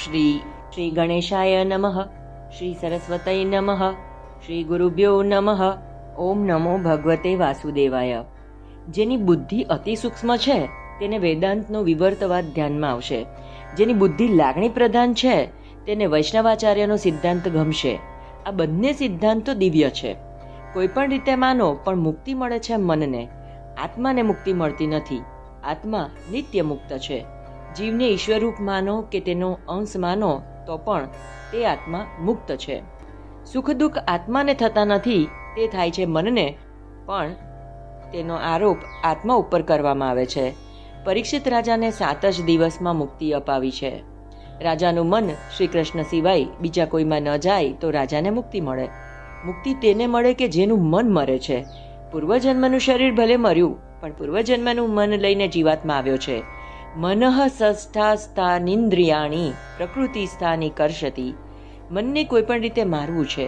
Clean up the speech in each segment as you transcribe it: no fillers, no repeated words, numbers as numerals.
શ્રી ગણેશાય નમઃ, શ્રી સરસ્વતય નમઃ, શ્રી ગુરુભ્યો નમઃ. ઓમ નમો ભગવતે વાસુદેવાય. જેની બુદ્ધિ અતિ સૂક્ષ્મ છે તેને વેદાંતનો વિવર્તવાદ ધ્યાનમાં આવશે. જેની બુદ્ધિ લાગણી પ્રધાન છે તેને વૈષ્ણવાચાર્યનો સિદ્ધાંત ગમશે. આ બંને સિદ્ધાંતો દિવ્ય છે. કોઈ પણ રીતે માનો પણ મુક્તિ મળે છે મનને. આત્માને મુક્તિ મળતી નથી. આત્મા નિત્ય મુક્ત છે. જીવને ઈશ્વરરૂપ માનો કે તેનો અંશ માનો તો પણ તે આત્મા મુક્ત છે. સુખ દુઃખ આત્માને થતા નથી, તે થાય છે મનને, પણ તેનો આરોપ આત્મા ઉપર કરવામાં આવે છે. પરીક્ષિત રાજાને 7 જ દિવસમાં મુક્તિ અપાવી છે. રાજાનું મન શ્રી કૃષ્ણ સિવાય બીજા કોઈમાં ન જાય તો રાજાને મુક્તિ મળે. મુક્તિ તેને મળે કે જેનું મન મરે છે. પૂર્વજન્મનું શરીર ભલે મર્યું, પણ પૂર્વજન્મનું મન લઈને જીવાત્મા આવ્યો છે. મનઃ સષ્ઠા સ્થાનિન્દ્રિયાણી પ્રકૃતિ સ્થાની કરશતી. મનને કોઈ પણ રીતે મારવું છે.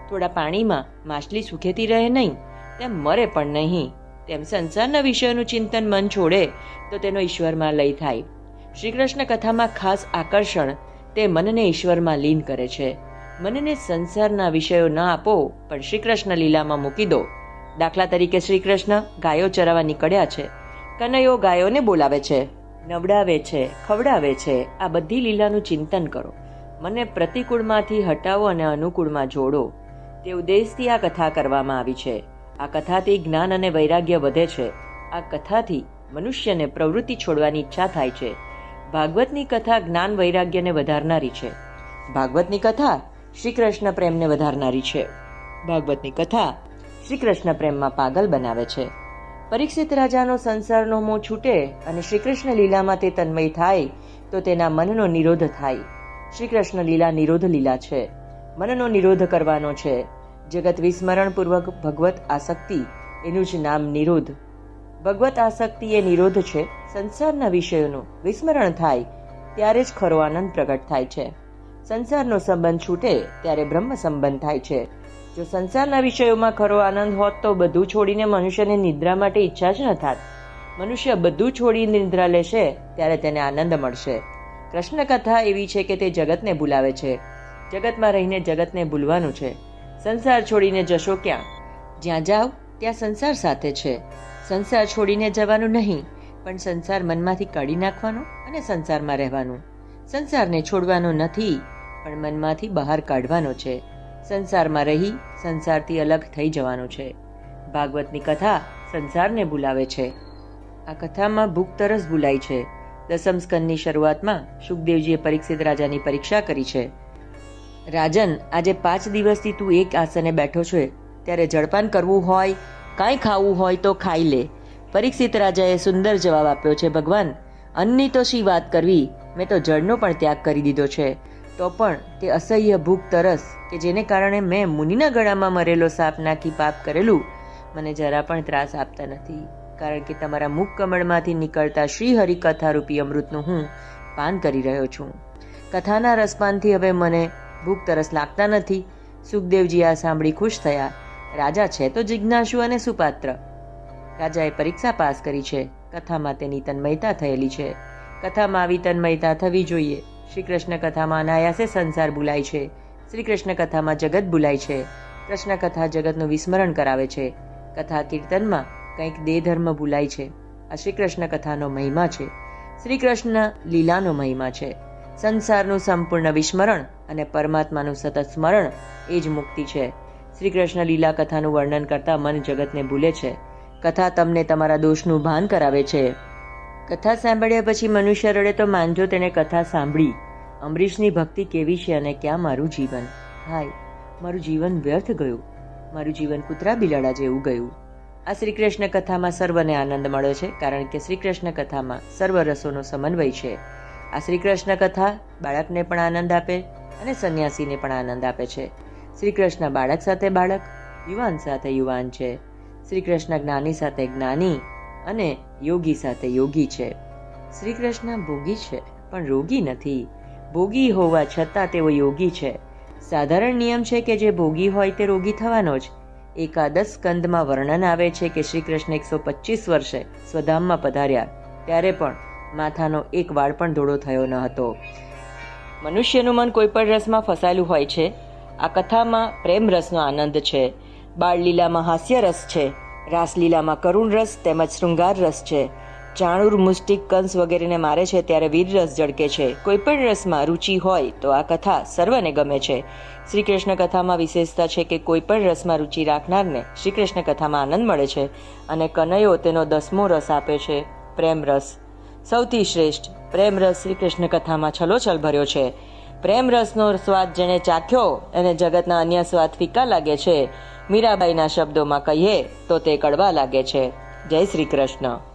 થોડા પાણીમાં માછલી સુખેથી રહે નહીં, તેમ મરે પણ નહીં. તેમ સંસારના વિષયોનું ચિંતન મન છોડે તો તેનો ઈશ્વરમાં લય થાય. શ્રી કૃષ્ણ કથામાં ખાસ આકર્ષણ તે મનને ઈશ્વરમાં લીન કરે છે. મનને સંસારના વિષયો ન આપો, પણ શ્રી કૃષ્ણ લીલામાં મૂકી દો. દાખલા તરીકે શ્રી કૃષ્ણ ગાયો ચરાવવા નીકળ્યા છે. કનૈયો ગાયોને બોલાવે છે, નવડાવે છે, ખવડાવે છે. આ બધી લીલાનું ચિંતન કરો. મને પ્રતિકૂળમાંથી હટાવો અને અનુકૂળમાં જોડો. તે ઉદ્દેશથી આ કથા કરવામાં આવી છે. આ કથાથી જ્ઞાન અને વૈરાગ્ય વધે છે. આ કથાથી મનુષ્યને પ્રવૃત્તિ છોડવાની ઈચ્છા થાય છે. ભાગવતની કથા જ્ઞાન વૈરાગ્યને વધારનારી છે. ભાગવતની કથા શ્રી કૃષ્ણ પ્રેમને વધારનારી છે. ભાગવતની કથા શ્રી કૃષ્ણ પ્રેમમાં પાગલ બનાવે છે. પરીક્ષિત રાજાનો સંસારનો મોહ છૂટે અને શ્રી કૃષ્ણ લીલામાં તે તન્મય થાય તો તેના મનનો નિરોધ થાય. શ્રી કૃષ્ણ લીલા નિરોધ લીલા છે. મનનો નિરોધ કરવાનો છે. જગત વિસ્મરણપૂર્વક ભગવત આસક્તિ, એનું જ નામ નિરોધ. ભગવત આસક્તિ એ નિરોધ છે. સંસારના વિષયોનું વિસ્મરણ થાય ત્યારે જ ખરો આનંદ પ્રગટ થાય છે. સંસારનો સંબંધ છૂટે ત્યારે બ્રહ્મ સંબંધ થાય છે. જો સંસારના વિષયોમાં ખરો આનંદ હોત તો બધું છોડીને મનુષ્યને નિદ્રા માટે ઈચ્છા જ ન થાત. મનુષ્ય બધું છોડી નિદ્રા લેશે ત્યારે તેને આનંદ મળશે. કૃષ્ણ કથા એવી છે કે તે જગતને ભૂલાવે છે. જગતમાં રહીને જગતને ભૂલવાનું છે. સંસાર છોડીને જશો ક્યાં? જ્યાં જાઓ ત્યાં સંસાર સાથે છે. સંસાર છોડીને જવાનું નહીં, પણ સંસાર મનમાંથી કાઢી નાખવાનો અને સંસારમાં રહેવાનું. સંસારને છોડવાનો નથી, પણ મનમાંથી બહાર કાઢવાનો છે. સંસારમાં રહી સંસારથી અલગ થઈ જવાનું છે. ભાગવતની કથા સંસારને ભૂલાવે છે. આ કથામાં ભૂખ તરસ ભૂલાય છે. 10મ સ્કંદની શરૂઆતમાં શુકદેવજીએ પરીક્ષિત રાજાની પરીક્ષા કરી છે. રાજન, આજે 5 દિવસથી તું એક આસને બેઠો છે, ત્યારે જળપાન કરવું હોય, કાંઈ ખાવું હોય તો ખાઈ લે. પરીક્ષિત રાજાએ સુંદર જવાબ આપ્યો છે, ભગવાન, અન્નની તો શી વાત કરવી, મેં તો જળનો પણ ત્યાગ કરી દીધો છે. તો પણ તે અસહ્ય ભૂખ તરસ કે જેને કારણે મેં મુનિના ગળામાં મરેલો સાપ નાખી પાપ કરેલું, મને જરા પણ ત્રાસ આપતા નથી. કારણ કે તમારા મુખ કમળમાંથી નીકળતા શ્રી હરિકથા રૂપી અમૃતનું હું પાન કરી રહ્યો છું. કથાના રસપાનથી હવે મને ભૂખ તરસ લાગતા નથી. સુખદેવજી આ સાંભળી ખુશ થયા. રાજા છે તો જિજ્ઞાસુ અને સુપાત્ર. રાજાએ પરીક્ષા પાસ કરી છે. કથામાં તેની તન્મયતા થયેલી છે. કથામાં આવી તન્મયતા થવી જોઈએ. શ્રી કૃષ્ણ કથામાં અનાયાસે સંસાર ભૂલાય છે. શ્રી કૃષ્ણ કથામાં જગત ભૂલાય છે. કૃષ્ણ કથા જગતનું વિસ્મરણ કરાવે છે. કથા કીર્તનમાં કંઈક દેહ ધર્મ ભૂલાય છે. આ શ્રી કૃષ્ણ કથાનો મહિમા છે. શ્રી કૃષ્ણ લીલાનો મહિમા છે. સંસારનું સંપૂર્ણ વિસ્મરણ અને પરમાત્માનું સતત સ્મરણ એ જ મુક્તિ છે. શ્રી કૃષ્ણ લીલા કથાનું વર્ણન કરતા મન જગતને ભૂલે છે. કથા તમને તમારા દોષનું ભાન કરાવે છે. કથા સાંભળ્યા પછી મનુષ્ય રડે તો માનજો તેણે કથા સાંભળી. અંબરીશની ભક્તિ કેવી છે અને ક્યાં મારું જીવન? હાય, મારું જીવન વ્યર્થ ગયું. મારું જીવન કૂતરા બિલાડા જેવું ગયું. આ શ્રી કૃષ્ણ કથામાં સર્વને આનંદ મળે છે, કારણ કે શ્રી કૃષ્ણ કથામાં સર્વ રસોનો સમન્વય છે. આ શ્રી કૃષ્ણ કથા બાળકને પણ આનંદ આપે અને સંન્યાસીને પણ આનંદ આપે છે. શ્રી કૃષ્ણ બાળક સાથે બાળક, યુવાન સાથે યુવાન છે. શ્રી કૃષ્ણ જ્ઞાની સાથે જ્ઞાની અને યોગી સાથે યોગી છે. શ્રી કૃષ્ણ ભોગી છે પણ રોગી નથી. ભોગી હોવા છતાં તેઓ યોગી છે. સાધારણ નિયમ છે કે જે ભોગી હોય તે રોગી થવાનો જ. એકાદશ સ્કંદમાં વર્ણન આવે છે કે શ્રી કૃષ્ણ 125 વર્ષે સ્વધામમાં પધાર્યા ત્યારે પણ માથાનો એક વાળ પણ ધોળો થયો ન હતો. મનુષ્યનું મન કોઈ પણ રસમાં ફસાયેલું હોય છે. આ કથામાં પ્રેમ રસનો આનંદ છે, બાળલીલામાં હાસ્ય રસ છે, રાસલીલામાં કરુણ રસ તેમજ શૃંગાર રસ છે. ચાણૂર, મુષ્ટિક, કંસ વગેરેને મારે છે ત્યારે વીર રસ ઝળકે છે. કોઈ પણ રસમાં રુચિ હોય તો આ કથા સર્વને ગમે છે. શ્રી કૃષ્ણ કથામાં વિશેષતા છે કે કોઈ પણ રસમાં રુચિ રાખનારને શ્રી કૃષ્ણ કથામાં આનંદ મળે છે અને કનૈયો તેનો 10મો રસ આપે છે, પ્રેમ રસ. સૌથી શ્રેષ્ઠ પ્રેમ રસ શ્રી કૃષ્ણ કથામાં છલોછલ ભર્યો છે. પ્રેમ રસનો સ્વાદ જેણે ચાખ્યો એને જગતના અન્ય સ્વાદ ફીકા લાગે છે. મીરાબાઈના શબ્દોમાં કહીએ તો તે કડવા લાગે છે. જય શ્રી કૃષ્ણ.